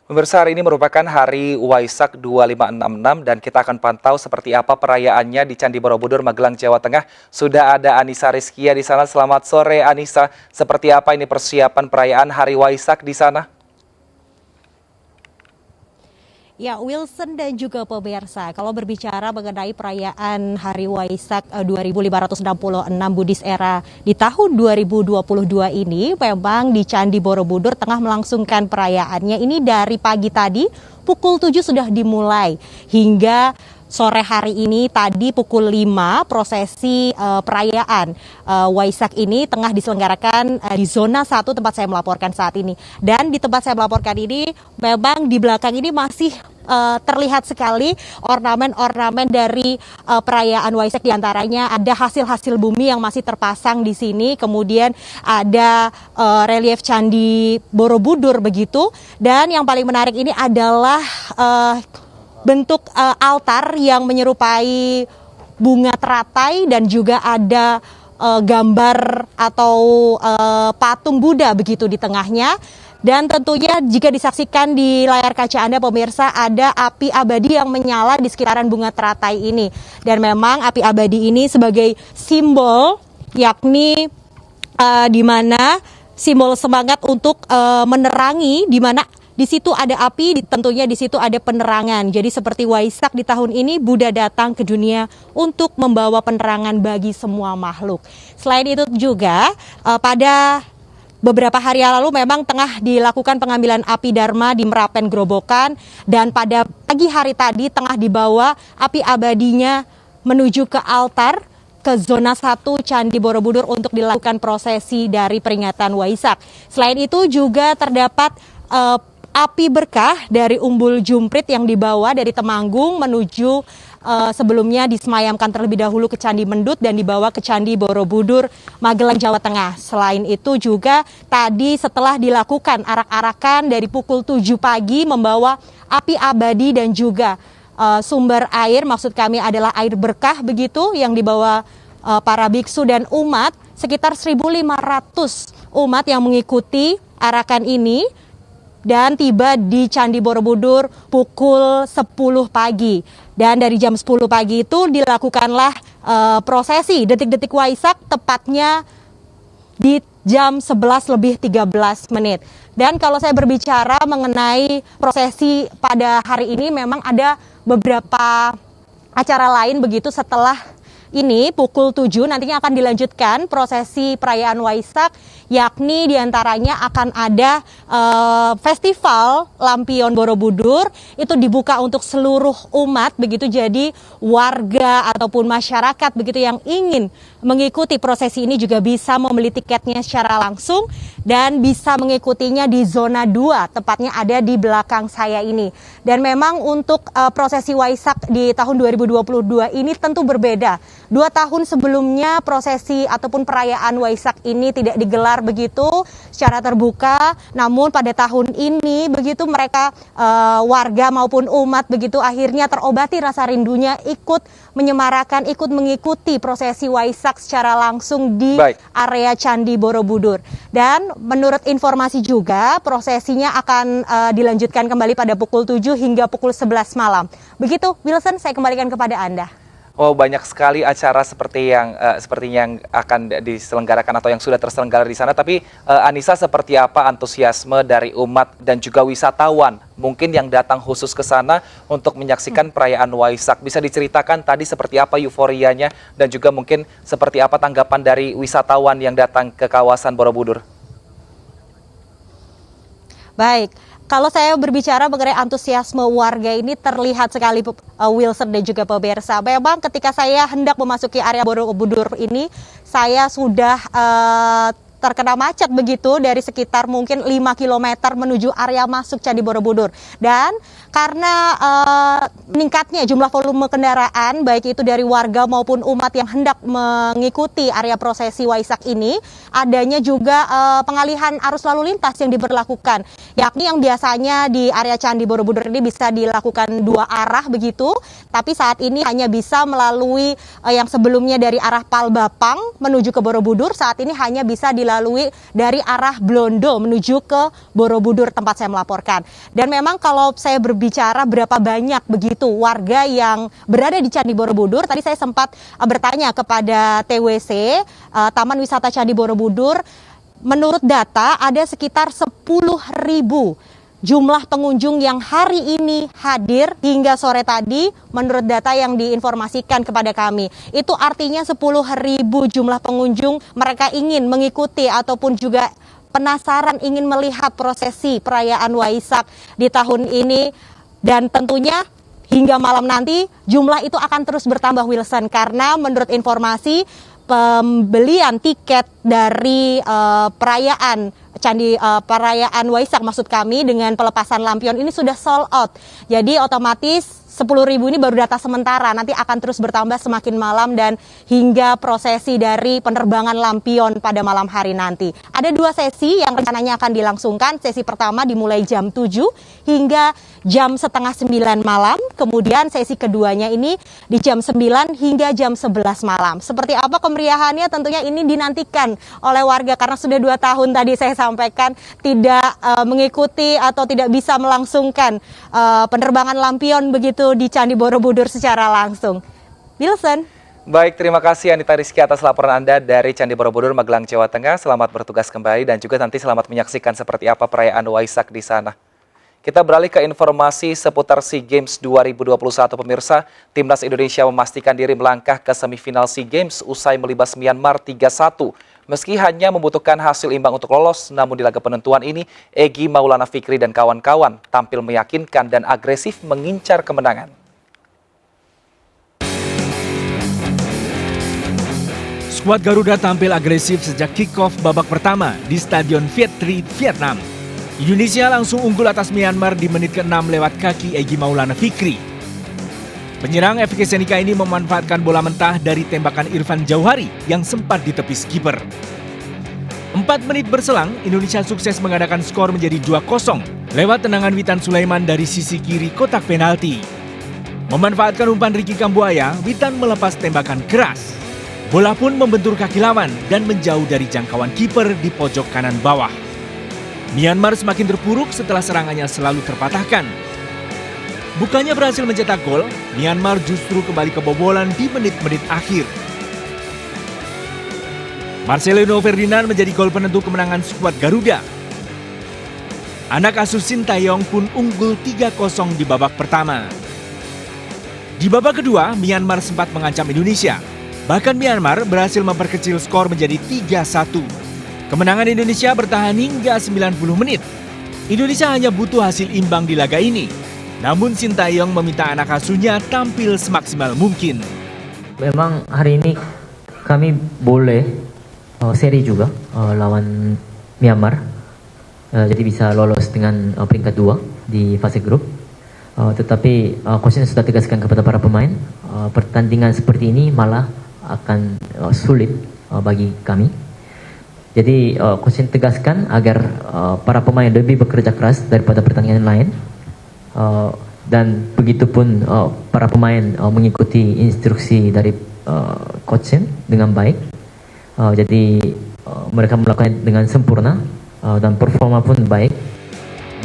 Pemirsa, hari ini merupakan hari Waisak 2566 dan kita akan pantau seperti apa perayaannya di Candi Borobudur, Magelang, Jawa Tengah. Sudah ada Anissa Rizkia di sana. Selamat sore, Anissa. Seperti apa ini persiapan perayaan hari Waisak di sana? Ya, Wilson dan juga pemirsa, kalau berbicara mengenai perayaan Hari Waisak 2566 Buddhist Era di tahun 2022 ini, memang di Candi Borobudur tengah melangsungkan perayaannya. Ini dari pagi tadi, pukul 7 sudah dimulai hingga sore hari ini tadi pukul 5 prosesi perayaan Waisak ini tengah diselenggarakan di zona 1 tempat saya melaporkan saat ini. Dan di tempat saya melaporkan ini memang di belakang ini masih terlihat sekali ornamen-ornamen dari perayaan Waisak, diantaranya ada hasil-hasil bumi yang masih terpasang di sini, kemudian ada relief Candi Borobudur begitu, dan yang paling menarik ini adalah bentuk altar yang menyerupai bunga teratai dan juga ada gambar atau patung Buddha begitu di tengahnya. Dan tentunya jika disaksikan di layar kaca Anda pemirsa, ada api abadi yang menyala di sekitaran bunga teratai ini. Dan memang api abadi ini sebagai simbol, yakni di mana simbol semangat untuk menerangi, di mana di situ ada api, tentunya di situ ada penerangan. Jadi seperti Waisak di tahun ini, Buddha datang ke dunia untuk membawa penerangan bagi semua makhluk. Selain itu juga pada beberapa hari yang lalu memang tengah dilakukan pengambilan api Dharma di Merapen Grobogan, dan pada pagi hari tadi tengah dibawa api abadinya menuju ke altar ke zona 1 Candi Borobudur untuk dilakukan prosesi dari peringatan Waisak. Selain itu juga terdapat api berkah dari Umbul Jumprit yang dibawa dari Temanggung menuju sebelumnya disemayamkan terlebih dahulu ke Candi Mendut dan dibawa ke Candi Borobudur, Magelang, Jawa Tengah. Selain itu juga tadi setelah dilakukan arak-arakan dari pukul 7 pagi membawa api abadi dan juga sumber air, maksud kami adalah air berkah begitu, yang dibawa para biksu dan umat, sekitar 1.500 umat yang mengikuti arakan ini, dan tiba di Candi Borobudur pukul 10 pagi. Dan dari jam 10 pagi itu dilakukanlah prosesi detik-detik Waisak, tepatnya di jam 11 lebih 13 menit. Dan kalau saya berbicara mengenai prosesi pada hari ini, memang ada beberapa acara lain begitu setelah ini pukul 7 nantinya akan dilanjutkan prosesi perayaan Waisak, yakni diantaranya akan ada festival Lampion Borobudur, itu dibuka untuk seluruh umat begitu, jadi warga ataupun masyarakat begitu yang ingin mengikuti prosesi ini juga bisa membeli tiketnya secara langsung dan bisa mengikutinya di zona 2, tepatnya ada di belakang saya ini. Dan memang untuk prosesi Waisak di tahun 2022 ini tentu berbeda. 2 tahun sebelumnya prosesi ataupun perayaan Waisak ini tidak digelar begitu secara terbuka, namun pada tahun ini begitu mereka warga maupun umat begitu akhirnya terobati rasa rindunya, ikut menyemarakan, ikut mengikuti prosesi Waisak secara langsung di area Candi Borobudur. Dan menurut informasi juga prosesinya akan dilanjutkan kembali pada pukul 7 hingga pukul 11 malam. Begitu Wilson, saya kembalikan kepada Anda. Oh, banyak sekali acara sepertinya yang akan diselenggarakan atau yang sudah terselenggara di sana. Tapi Anissa, seperti apa antusiasme dari umat dan juga wisatawan mungkin yang datang khusus ke sana untuk menyaksikan perayaan Waisak? Bisa diceritakan tadi seperti apa euforianya dan juga mungkin seperti apa tanggapan dari wisatawan yang datang ke kawasan Borobudur? Baik. Kalau saya berbicara mengenai antusiasme warga ini terlihat sekali Wilson dan juga pemirsa. Memang ketika saya hendak memasuki area Borobudur ini, saya sudah terkena macet begitu dari sekitar mungkin 5 km menuju area masuk Candi Borobudur. Dan karena meningkatnya jumlah volume kendaraan, baik itu dari warga maupun umat yang hendak mengikuti area prosesi Waisak ini, adanya juga pengalihan arus lalu lintas yang diberlakukan, yakni yang biasanya di area Candi Borobudur ini bisa dilakukan 2 arah begitu, tapi saat ini hanya bisa melalui yang sebelumnya dari arah Palbapang menuju ke Borobudur, saat ini hanya bisa dilakukan dilalui dari arah Blondo menuju ke Borobudur tempat saya melaporkan. Dan memang kalau saya berbicara berapa banyak begitu warga yang berada di Candi Borobudur, tadi saya sempat bertanya kepada TWC, Taman Wisata Candi Borobudur, menurut data ada sekitar 10.000 jumlah pengunjung yang hari ini hadir hingga sore tadi menurut data yang diinformasikan kepada kami. Itu artinya 10.000 jumlah pengunjung mereka ingin mengikuti ataupun juga penasaran ingin melihat prosesi perayaan Waisak di tahun ini. Dan tentunya hingga malam nanti jumlah itu akan terus bertambah, Wilson, karena menurut informasi pembelian tiket dari perayaan Waisak maksud kami dengan pelepasan lampion ini sudah sold out. Jadi otomatis 10.000 ini baru data sementara, nanti akan terus bertambah semakin malam dan hingga prosesi dari penerbangan lampion pada malam hari nanti. Ada 2 sesi yang rencananya akan dilangsungkan. Sesi pertama dimulai jam 7 hingga jam setengah 9 malam. Kemudian sesi keduanya ini di jam 9 hingga jam 11 malam. Seperti apa kemeriahannya tentunya ini dinantikan oleh warga karena sudah 2 tahun tadi saya sampaikan tidak mengikuti atau tidak bisa melangsungkan penerbangan lampion begitu di Candi Borobudur secara langsung. Wilson. Baik, terima kasih Anita Rizky atas laporan Anda dari Candi Borobudur, Magelang, Jawa Tengah. Selamat bertugas kembali dan juga nanti selamat menyaksikan seperti apa perayaan Waisak di sana. Kita beralih ke informasi seputar SEA Games 2021, pemirsa. Timnas Indonesia memastikan diri melangkah ke semifinal SEA Games usai melibas Myanmar 3-1. Meski hanya membutuhkan hasil imbang untuk lolos, namun di laga penentuan ini, Egy Maulana Fikri dan kawan-kawan tampil meyakinkan dan agresif mengincar kemenangan. Skuad Garuda tampil agresif sejak kick-off babak pertama di Stadion Viet Tri, Vietnam. Indonesia langsung unggul atas Myanmar di menit ke-6 lewat kaki Egy Maulana Fikri. Penyerang FK Senika ini memanfaatkan bola mentah dari tembakan Irfan Jauhari yang sempat ditepis kiper. 4 menit berselang, Indonesia sukses mengadakan skor menjadi 2-0 lewat tendangan Witan Sulaiman dari sisi kiri kotak penalti. Memanfaatkan umpan Ricky Kambuaya, Witan melepas tembakan keras. Bola pun membentur kaki lawan dan menjauh dari jangkauan kiper di pojok kanan bawah. Myanmar semakin terpuruk setelah serangannya selalu terpatahkan. Bukannya berhasil mencetak gol, Myanmar justru kembali kebobolan di menit-menit akhir. Marcelino Ferdinand menjadi gol penentu kemenangan skuad Garuda. Anak asuh Sintayong pun unggul 3-0 di babak pertama. Di babak kedua, Myanmar sempat mengancam Indonesia. Bahkan Myanmar berhasil memperkecil skor menjadi 3-1. Kemenangan Indonesia bertahan hingga 90 menit. Indonesia hanya butuh hasil imbang di laga ini. Namun Sintayong meminta anak asuhnya tampil semaksimal mungkin. Memang hari ini kami boleh seri juga lawan Myanmar. Jadi bisa lolos dengan peringkat 2 di fase grup. Tetapi coach sudah tegaskan kepada para pemain, pertandingan seperti ini malah akan sulit bagi kami. Jadi coach tegaskan agar para pemain lebih bekerja keras daripada pertandingan lain. Dan begitupun para pemain mengikuti instruksi dari coach dengan baik. Jadi mereka melakukan dengan sempurna dan performa pun baik.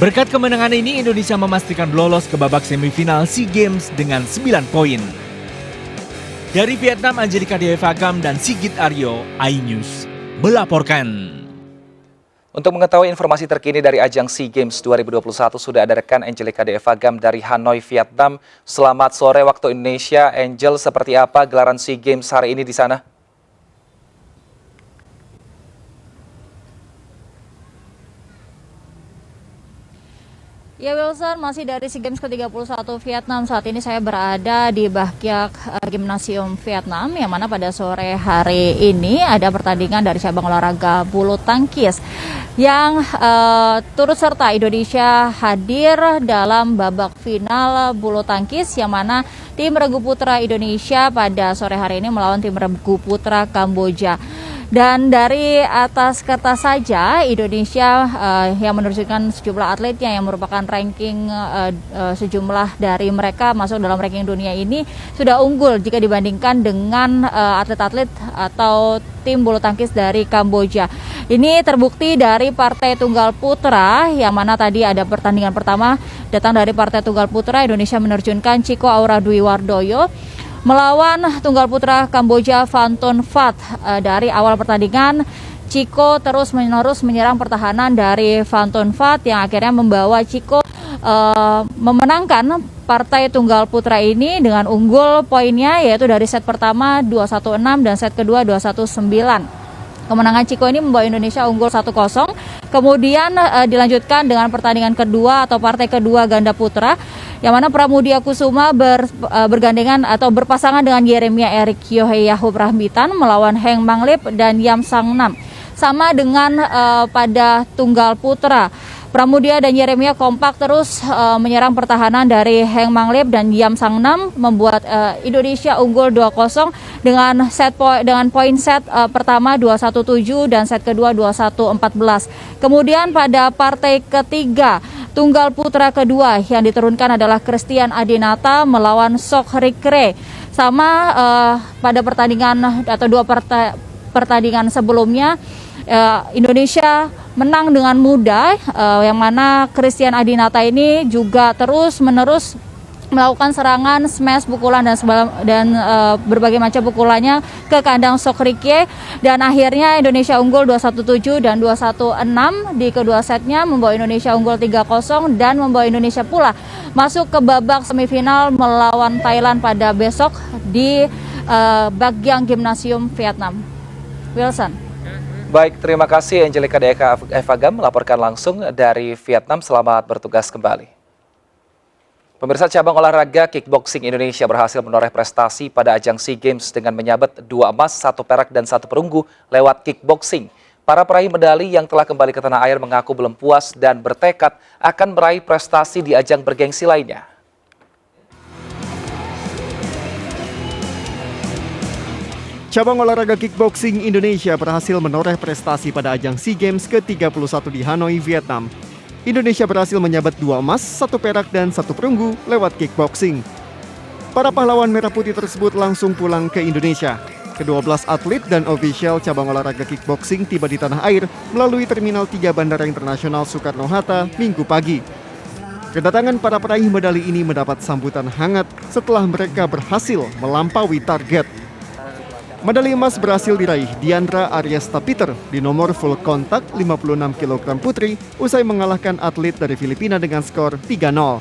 Berkat kemenangan ini, Indonesia memastikan lolos ke babak semifinal SEA Games dengan 9 poin. Dari Vietnam, Angelika Dewi Fagam dan Sigit Aryo, iNews melaporkan. Untuk mengetahui informasi terkini dari ajang SEA Games 2021, sudah ada rekan Angelika Dewi Fagam dari Hanoi, Vietnam. Selamat sore waktu Indonesia. Angel, seperti apa gelaran SEA Games hari ini di sana? Ya Wilson, masih dari SEA Games ke-31 Vietnam. Saat ini saya berada di Bakiak Gymnasium Vietnam, yang mana pada sore hari ini ada pertandingan dari cabang olahraga bulu tangkis yang turut serta Indonesia hadir dalam babak final bulu tangkis, yang mana tim regu putra Indonesia pada sore hari ini melawan tim regu putra Kamboja. Dan dari atas kertas saja, Indonesia yang menerjunkan sejumlah atletnya yang merupakan ranking sejumlah dari mereka masuk dalam ranking dunia ini sudah unggul jika dibandingkan dengan atlet-atlet atau tim bulu tangkis dari Kamboja. Ini terbukti dari partai tunggal putra, yang mana tadi ada pertandingan pertama datang dari partai tunggal putra. Indonesia menerjunkan Chico Aura Dwi Wardoyo melawan tunggal putra Kamboja Vanton Phat. Dari awal pertandingan, Chico terus-menerus menyerang pertahanan dari Vanton Phat yang akhirnya membawa Chico memenangkan partai tunggal putra ini dengan unggul poinnya, yaitu dari set pertama 2-1-6 dan set kedua 2-1-9. Kemenangan Chico ini membawa Indonesia unggul 1-0. Kemudian dilanjutkan dengan pertandingan kedua atau partai kedua ganda putra, yang mana Pramudia Kusuma bergandengan atau berpasangan dengan Yeremia Erik Yohei-Yahub Rahmitan melawan Heng Manglip dan Yam Sang Nam. Sama dengan pada tunggal putra, Pramudia dan Yeremia kompak terus menyerang pertahanan dari Heng Manglip dan Yam Sang Nam, membuat Indonesia unggul 2-0 dengan poin set pertama 2-1-7 dan set kedua 2-1-14. Kemudian pada partai ketiga, tunggal putra kedua yang diturunkan adalah Christian Adinata melawan Sok Rikre. Sama pada pertandingan atau dua pertandingan sebelumnya, Indonesia menang dengan mudah, yang mana Christian Adinata ini juga terus-menerus melakukan serangan, smash, pukulan dan berbagai macam pukulannya ke kandang Sok Rikre, dan akhirnya Indonesia unggul 2-1-7 dan 2-1-6 di kedua setnya, membawa Indonesia unggul 3-0 dan membawa Indonesia pula masuk ke babak semifinal melawan Thailand pada besok di Bagian Gymnasium Vietnam. Wilson. Baik, terima kasih Angelica Deka Evagam melaporkan langsung dari Vietnam. Selamat bertugas kembali. Pemirsa, cabang olahraga kickboxing Indonesia berhasil menoreh prestasi pada ajang SEA Games dengan menyabet 2 emas, 1 perak, dan 1 perunggu lewat kickboxing. Para peraih medali yang telah kembali ke tanah air mengaku belum puas dan bertekad akan meraih prestasi di ajang bergengsi lainnya. Cabang olahraga kickboxing Indonesia berhasil menoreh prestasi pada ajang SEA Games ke-31 di Hanoi, Vietnam. Indonesia berhasil menyabet 2 emas, 1 perak, dan 1 perunggu lewat kickboxing. Para pahlawan merah putih tersebut langsung pulang ke Indonesia. Ke-12 atlet dan ofisial cabang olahraga kickboxing tiba di tanah air melalui Terminal 3 Bandara Internasional Soekarno-Hatta Minggu pagi. Kedatangan para peraih medali ini mendapat sambutan hangat setelah mereka berhasil melampaui target. Medali emas berhasil diraih Diandra Ariesta Peter di nomor full kontak 56 kg putri usai mengalahkan atlet dari Filipina dengan skor 3-0.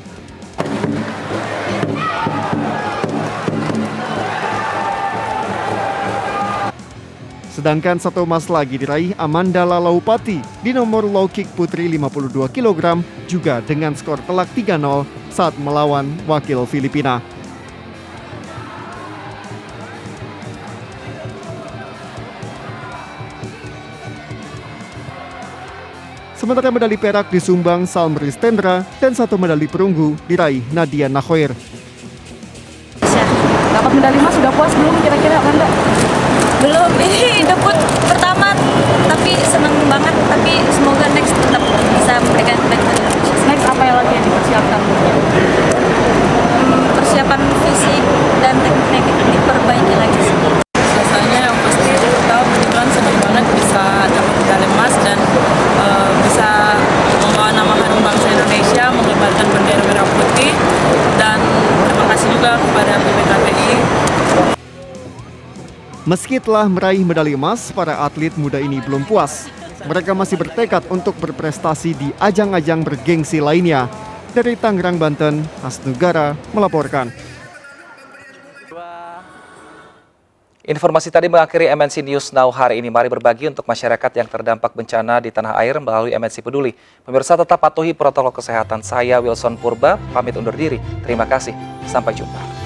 Sedangkan 1 emas lagi diraih Amanda Lalaupati di nomor low kick putri 52 kg juga dengan skor telak 3-0 saat melawan wakil Filipina. Sementara medali perak disumbang Salmri Stendra dan 1 medali perunggu diraih Nadia Nakhoir. Dapat medali emas sudah puas belum kira-kira Amanda? Belum, ini debut pertama, tapi senang banget. Tapi semoga next tetap bisa memberikan terbaik buat Indonesia. Next apa yang lagi yang dipersiapkan? Persiapan fisik dan teknik diperbaiki lagi sih. Biasanya yang pasti kita tahu kebetulan senang banget bisa dapat medali emas dan bisa membawa nama harum bangsa Indonesia, mengibarkan bendera merah putih, dan terima kasih juga kepada BPKBI. Meski telah meraih medali emas, para atlet muda ini belum puas. Mereka masih bertekad untuk berprestasi di ajang-ajang bergengsi lainnya. Dari Tangerang, Banten, Hasnugara melaporkan. Informasi tadi mengakhiri MNC News Now hari ini. Mari berbagi untuk masyarakat yang terdampak bencana di tanah air melalui MNC Peduli. Pemirsa, tetap patuhi protokol kesehatan. Saya Wilson Purba, pamit undur diri. Terima kasih. Sampai jumpa.